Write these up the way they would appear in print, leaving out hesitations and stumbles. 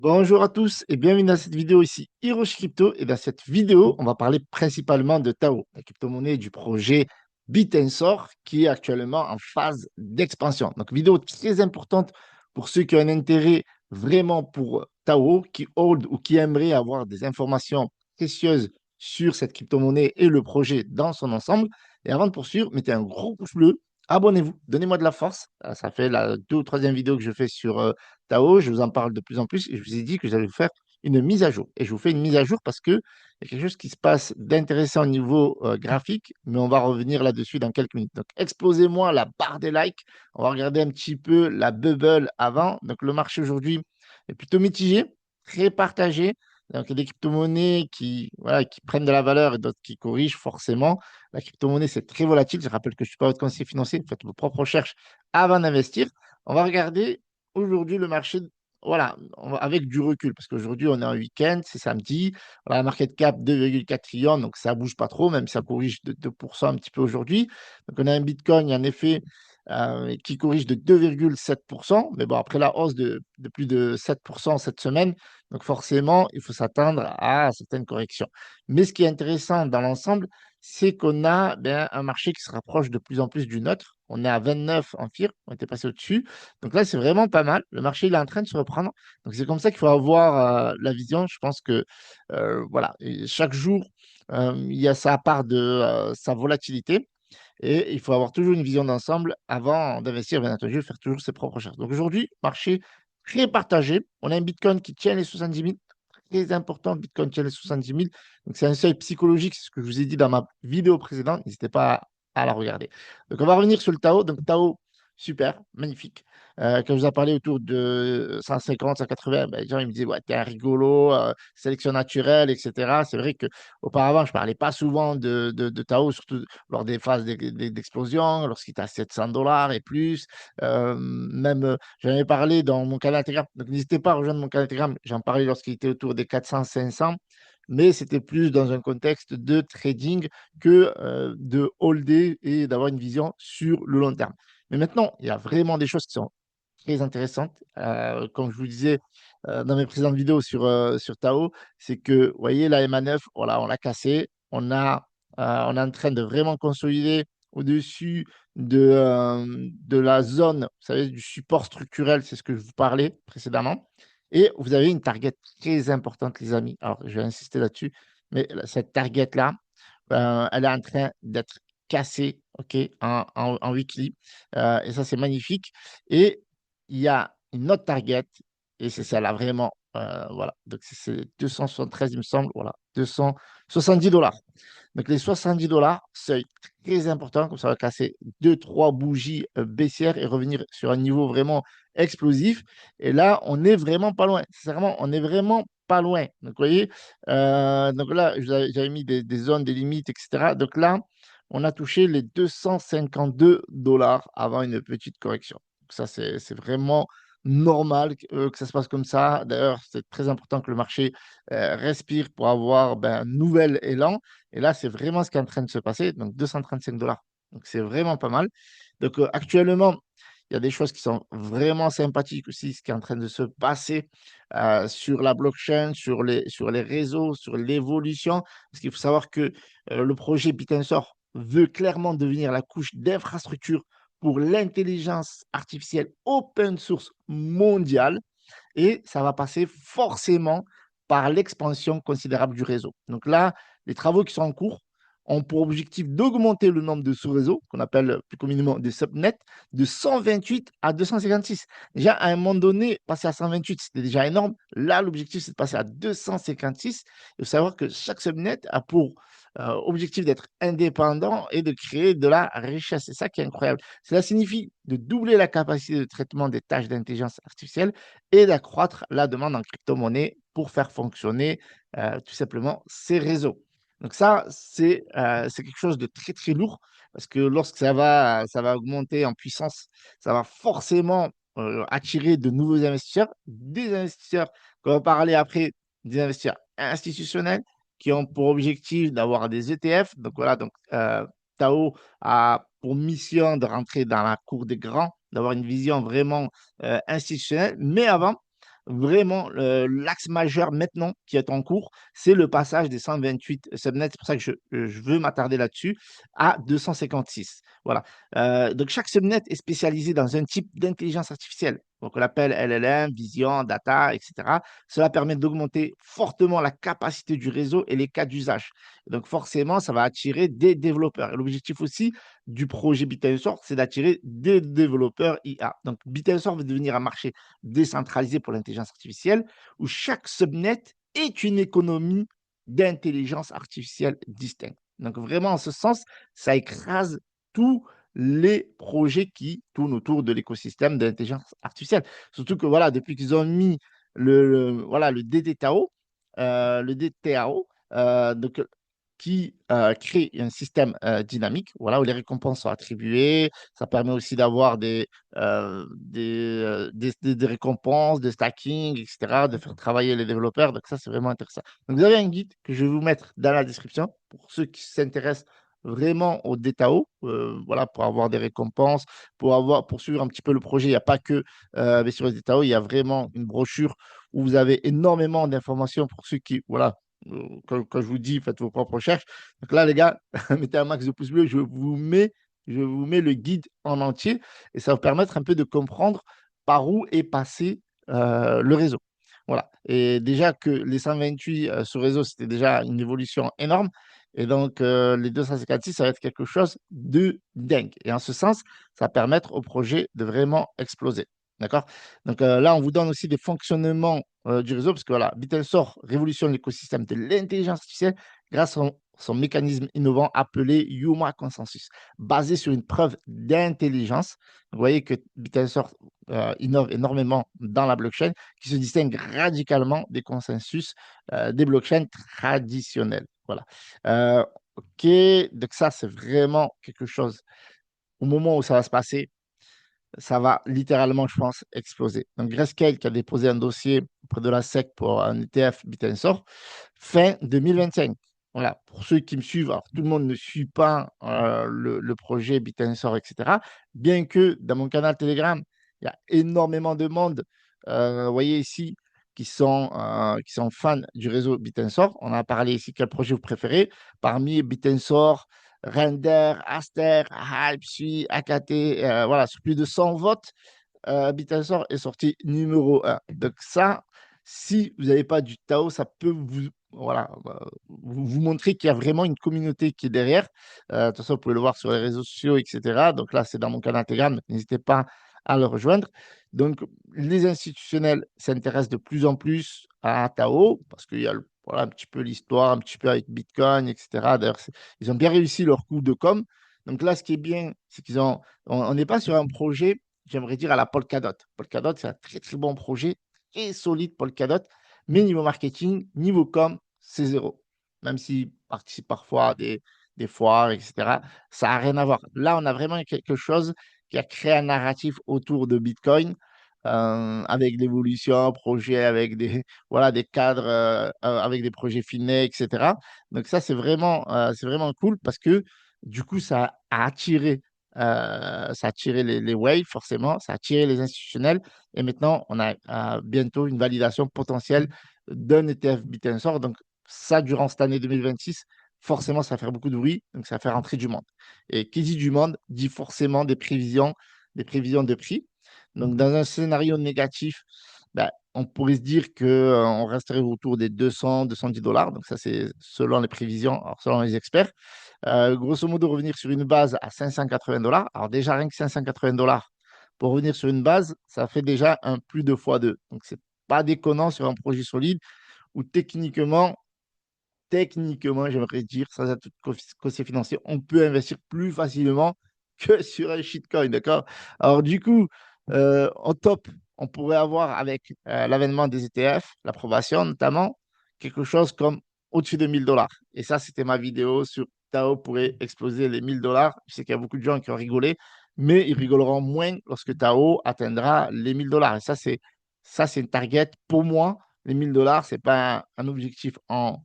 Bonjour à tous et bienvenue dans cette vidéo ici Hiroshi Crypto. Et dans cette vidéo, on va parler principalement de Tao, la crypto-monnaie du projet Bitensor qui est actuellement en phase d'expansion. Donc, vidéo très importante pour ceux qui ont un intérêt vraiment pour Tao, qui hold ou qui aimeraient avoir des informations précieuses sur cette crypto-monnaie et le projet dans son ensemble. Et avant de poursuivre, mettez un gros pouce bleu, abonnez-vous, donnez-moi de la force. Ça fait la deux ou troisième vidéo que je fais sur Tao, je vous en parle de plus en plus et je vous ai dit que j'allais vous faire une mise à jour. Et je vous fais une mise à jour parce qu'il y a quelque chose qui se passe d'intéressant au niveau graphique, mais on va revenir là-dessus dans quelques minutes. Donc, explosez-moi la barre des likes. On va regarder un petit peu la bubble avant. Donc, le marché aujourd'hui est plutôt mitigé, très partagé. Donc, il y a des crypto-monnaies qui, voilà, qui prennent de la valeur et d'autres qui corrigent forcément. La crypto-monnaie, c'est très volatile. Je rappelle que je ne suis pas votre conseiller financier. Faites vos propres recherches avant d'investir. On va regarder aujourd'hui le marché, voilà, avec du recul, parce qu'aujourd'hui on est en week-end, c'est samedi, voilà, market cap 2,4 trillions, donc ça bouge pas trop, même si ça corrige de 2% un petit peu aujourd'hui. Donc on a un Bitcoin en effet qui corrige de 2,7%, mais bon, après la hausse de plus de 7% cette semaine, donc forcément il faut s'attendre à certaines corrections. Mais ce qui est intéressant dans l'ensemble, c'est qu'on a un marché qui se rapproche de plus en plus du nôtre. On est à 29 en FIR, on était passé au-dessus. Donc là, c'est vraiment pas mal. Le marché, il est en train de se reprendre. Donc c'est comme ça qu'il faut avoir la vision. Je pense que voilà, et chaque jour, il y a sa part de sa volatilité. Et il faut avoir toujours une vision d'ensemble avant d'investir, bien entendu, faire toujours ses propres recherches. Donc aujourd'hui, marché très partagé. On a un Bitcoin qui tient les 70 000. Très important, Bitcoin tient les 70 000. Donc c'est un seuil psychologique, c'est ce que je vous ai dit dans ma vidéo précédente. N'hésitez pas à la regarder. Donc on va revenir sur le Tao. Donc Tao, super, magnifique. Quand je vous ai parlé autour de 150, 180, ben, les gens ils me disaient, ouais, t'es un rigolo, sélection naturelle, etc. C'est vrai qu'auparavant, je ne parlais pas souvent de Tao, surtout lors des phases d'explosion, lorsqu'il était à 700 dollars et plus. Même, j'en ai parlé dans mon canal Telegram. Donc, n'hésitez pas à rejoindre mon canal Telegram. J'en parlais lorsqu'il était autour des 400, 500. Mais c'était plus dans un contexte de trading que de holder et d'avoir une vision sur le long terme. Mais maintenant, il y a vraiment des choses qui sont très intéressantes. Comme je vous disais dans mes précédentes vidéos sur Tao, c'est que, vous voyez, la MA9, voilà, on l'a cassé. On est en train de vraiment consolider au-dessus de la zone, vous savez, du support structurel, c'est ce que je vous parlais précédemment. Et vous avez une target très importante, les amis. Alors, je vais insister là-dessus, mais cette target-là, elle est en train d'être cassée, OK, en weekly. Et ça, c'est magnifique. Et il y a une autre target, et c'est celle-là vraiment. Voilà, donc c'est 273, il me semble. Voilà, 270 dollars. Donc les 70 dollars, seuil très important, comme ça va casser deux, trois bougies baissières et revenir sur un niveau vraiment explosif. Et là, on est vraiment pas loin. Sincèrement, on est vraiment pas loin. Donc, vous voyez, donc là, j'avais mis des zones, des limites, etc. Donc là, on a touché les 252 dollars avant une petite correction. Donc ça, c'est vraiment normal que ça se passe comme ça. D'ailleurs, c'est très important que le marché respire pour avoir un nouvel élan. Et là, c'est vraiment ce qui est en train de se passer. Donc, 235 dollars. Donc, c'est vraiment pas mal. Donc, actuellement, il y a des choses qui sont vraiment sympathiques aussi, ce qui est en train de se passer sur la blockchain, sur les réseaux, sur l'évolution. Parce qu'il faut savoir que le projet Bitensor veut clairement devenir la couche d'infrastructure pour l'intelligence artificielle open source mondiale. Et ça va passer forcément par l'expansion considérable du réseau. Donc là, les travaux qui sont en cours ont pour objectif d'augmenter le nombre de sous-réseaux, qu'on appelle plus communément des subnets, de 128 à 256. Déjà, à un moment donné, passer à 128, c'était déjà énorme. Là, l'objectif, c'est de passer à 256. Il faut savoir que chaque subnet a pour objectif d'être indépendant et de créer de la richesse. C'est ça qui est incroyable. Cela signifie de doubler la capacité de traitement des tâches d'intelligence artificielle et d'accroître la demande en crypto-monnaie pour faire fonctionner tout simplement ces réseaux. Donc ça, c'est quelque chose de très, très lourd parce que lorsque ça va augmenter en puissance, ça va forcément attirer de nouveaux investisseurs, des investisseurs qu'on va parler après, des investisseurs institutionnels qui ont pour objectif d'avoir des ETF. Donc voilà, donc Tao a pour mission de rentrer dans la cour des grands, d'avoir une vision vraiment institutionnelle. Mais avant, vraiment, l'axe majeur maintenant qui est en cours, c'est le passage des 128 subnets. C'est pour ça que je veux m'attarder là-dessus, à 256. Voilà. Donc, chaque subnet est spécialisé dans un type d'intelligence artificielle. Donc, on l'appelle LLM, Vision, Data, etc. Cela permet d'augmenter fortement la capacité du réseau et les cas d'usage. Donc, forcément, ça va attirer des développeurs. Et l'objectif aussi du projet Bitensor, c'est d'attirer des développeurs IA. Donc, Bitensor va devenir un marché décentralisé pour l'intelligence artificielle, où chaque subnet est une économie d'intelligence artificielle distincte. Donc vraiment, en ce sens, ça écrase tous les projets qui tournent autour de l'écosystème de l'intelligence artificielle. Surtout que voilà, depuis qu'ils ont mis voilà, le DDTAO, donc, qui crée un système dynamique, voilà, où les récompenses sont attribuées. Ça permet aussi d'avoir des récompenses, de stacking, etc., de faire travailler les développeurs. Donc, ça, c'est vraiment intéressant. Donc, vous avez un guide que je vais vous mettre dans la description pour ceux qui s'intéressent vraiment au DTAO, voilà, pour avoir des récompenses, pour suivre un petit peu le projet. Il n'y a pas que mais sur le DTAO, il y a vraiment une brochure où vous avez énormément d'informations pour ceux qui, voilà, quand je vous dis, faites vos propres recherches. Donc là, les gars, mettez un max de pouces bleus, je vous mets le guide en entier et ça va vous permettre un peu de comprendre par où est passé le réseau. Voilà. Et déjà que les 128 sur réseau, c'était déjà une évolution énorme. Et donc, les 256, ça va être quelque chose de dingue. Et en ce sens, ça va permettre au projet de vraiment exploser. D'accord? Donc là, on vous donne aussi des fonctionnements du réseau, parce que voilà, Bitensor révolutionne l'écosystème de l'intelligence artificielle grâce à son mécanisme innovant appelé Yuma Consensus, basé sur une preuve d'intelligence. Vous voyez que Bitensor innove énormément dans la blockchain, qui se distingue radicalement des consensus des blockchains traditionnelles. Voilà. OK, donc ça, c'est vraiment quelque chose, au moment où ça va se passer, ça va littéralement, je pense, exploser. Donc, Grayscale qui a déposé un dossier auprès de la SEC pour un ETF Bitensor fin 2025. Voilà, pour ceux qui me suivent, alors tout le monde ne suit pas le projet Bitensor, etc. Bien que dans mon canal Telegram, il y a énormément de monde, vous voyez ici, qui sont fans du réseau Bitensor. On a parlé ici, quel projet vous préférez. Parmi Bitensor, Render, Aster, Hype, AKT, voilà, sur plus de 100 votes, Bitensor est sorti numéro un. Donc ça, si vous n'avez pas du Tao, ça peut vous, voilà, vous montrer qu'il y a vraiment une communauté qui est derrière. De toute façon, vous pouvez le voir sur les réseaux sociaux, etc. Donc là, c'est dans mon canal Telegram, donc n'hésitez pas à le rejoindre. Donc, les institutionnels s'intéressent de plus en plus à Tao, parce qu'il y a voilà, un petit peu l'histoire, un petit peu avec Bitcoin, etc. D'ailleurs, ils ont bien réussi leur coup de com'. Donc là, ce qui est bien, c'est on n'est pas sur un projet, j'aimerais dire, à la Polkadot. Polkadot, c'est un très, très bon projet, très solide Polkadot, mais niveau marketing, niveau com, c'est zéro. Même s'ils participent parfois à des foires, etc., ça n'a rien à voir. Là, on a vraiment quelque chose qui a créé un narratif autour de Bitcoin, avec l'évolution, projet, avec voilà, des cadres, avec des projets finis, etc. Donc ça, c'est vraiment cool parce que du coup, ça a attiré les waves, forcément, ça a attiré les institutionnels. Et maintenant, on a bientôt une validation potentielle d'un ETF Bitensor. Donc, ça, durant cette année 2026, forcément, ça va faire beaucoup de bruit. Donc, ça va faire entrer du monde. Et qui dit du monde dit forcément des prévisions de prix. Donc, dans un scénario négatif, ben, on pourrait se dire qu'on resterait autour des 200, 210 dollars. Donc, ça, c'est selon les prévisions, alors selon les experts. Grosso modo, revenir sur une base à 580 dollars. Alors, déjà, rien que 580 dollars pour revenir sur une base, ça fait déjà un plus de fois 2. Donc, c'est pas déconnant sur un projet solide où techniquement, j'aimerais dire, sans être conseiller financier, on peut investir plus facilement que sur un shitcoin, d'accord? Alors, du coup, en top, on pourrait avoir avec l'avènement des ETF, l'approbation notamment, quelque chose comme au-dessus de 1000 dollars. Et ça, c'était ma vidéo sur Tao pourrait exploser les 1000 dollars. Je sais qu'il y a beaucoup de gens qui ont rigolé, mais ils rigoleront moins lorsque Tao atteindra les 1000 dollars. Et ça, c'est une target pour moi. Les 1000 dollars, ce n'est pas un objectif en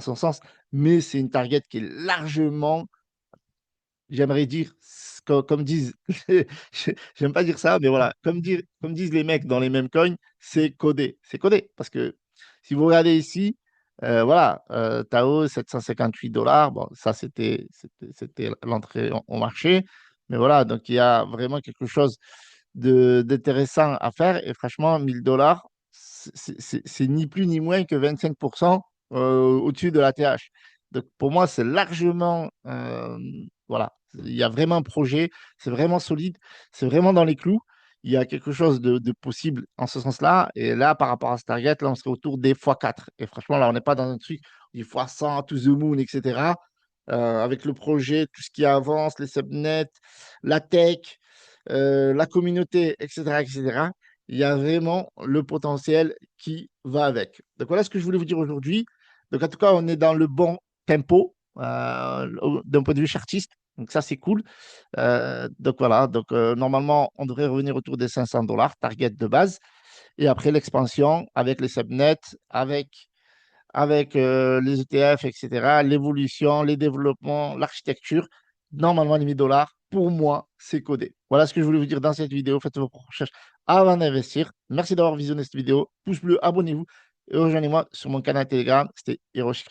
son sens, mais c'est une target qui est largement, j'aimerais dire, comme disent, j'aime pas dire ça, mais voilà, comme disent les mecs dans les mêmes coins, c'est codé. C'est codé. Parce que si vous regardez ici, voilà, Tao, 758 $. Bon, ça, c'était l'entrée au marché. Mais voilà, donc il y a vraiment quelque chose d'intéressant à faire. Et franchement, 1000 $, c'est ni plus ni moins que 25% au-dessus de la TH. Donc pour moi, c'est largement, voilà, il y a vraiment un projet, c'est vraiment solide, c'est vraiment dans les clous. Il y a quelque chose de possible en ce sens-là. Et là, par rapport à ce target, là, on serait autour des x4. Et franchement, là, on n'est pas dans un truc du x100 to the moon, etc. Avec le projet, tout ce qui avance, les subnets, la tech, la communauté, etc., etc. Il y a vraiment le potentiel qui va avec. Donc voilà ce que je voulais vous dire aujourd'hui. Donc en tout cas, on est dans le bon tempo d'un point de vue chartiste. Donc ça, c'est cool. Donc voilà, donc normalement, on devrait revenir autour des 500 $, target de base. Et après l'expansion avec les subnets, avec les ETF, etc., l'évolution, les développements, l'architecture, normalement, les 1000 $, pour moi, c'est codé. Voilà ce que je voulais vous dire dans cette vidéo. Faites vos propres recherches avant d'investir. Merci d'avoir visionné cette vidéo. Pouce bleu, abonnez-vous et rejoignez-moi sur mon canal Telegram. C'était Hiroshi.